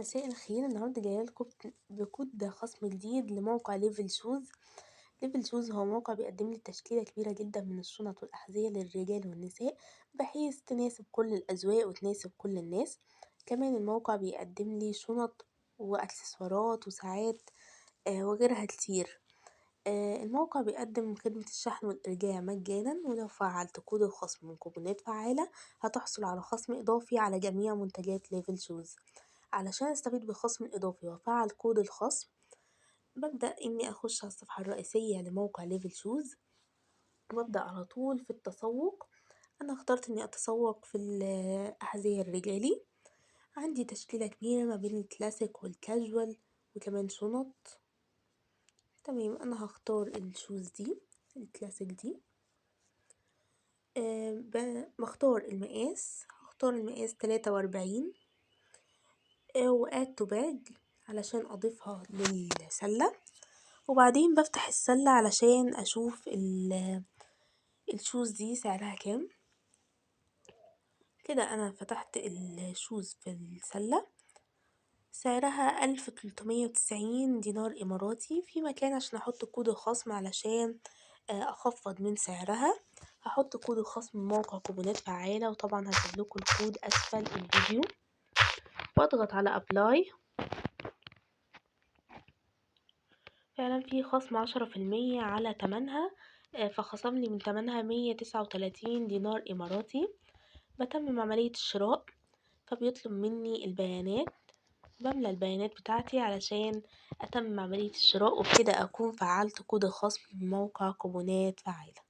مساء الخير، النهارده جايه لكم بكود خصم جديد لموقع ليفل شوز. ليفل شوز هو موقع بيقدم لي تشكيلة كبيرة جدا من الشنط والأحذية للرجال والنساء، بحيث تناسب كل الأذواق وتناسب كل الناس. كمان الموقع بيقدم لي شنط وأكسسوارات وساعات وغيرها كتير. الموقع بيقدم خدمة الشحن والإرجاع مجانا، ولو فعلت كود الخصم من كوبونات فعالة هتحصل على خصم إضافي على جميع منتجات ليفل شوز. علشان استفيد بالخصم الإضافي وأفعل كود الخصم، ببدأ إني أخش على الصفحة الرئيسية لموقع ليفل شوز، وأبدأ على طول في التسوق. أنا اخترت إني أتسوق في الأحذية الرجالي. عندي تشكيلة كبيرة ما بين الكلاسيك والكاجوال وكمان شنط. تمام، أنا هختار الشوز دي الكلاسيك دي. بختار المقاس، هختار المقاس 43 وآد تو باج علشان أضيفها للسلة. وبعدين بفتح السلة علشان أشوف الشوز دي سعرها كام. كده أنا فتحت الشوز في السلة، سعرها 1390 دينار إماراتي. في مكان عشان أحط كود الخصم علشان أخفض من سعرها، هحط كود الخصم من موقع كوبونات فعالة، وطبعا هسيبلكوا الكود أسفل الفيديو، واضغط على أبلاي. فعلا في خصم 10% على تمنها، فخصملي من تمنها 139 دينار إماراتي. بتمم عملية الشراء، فبيطلب مني البيانات، بملى البيانات بتاعتي علشان أتمم عملية الشراء، وبكده أكون فعلت كود الخصم من موقع كوبونات فعالة.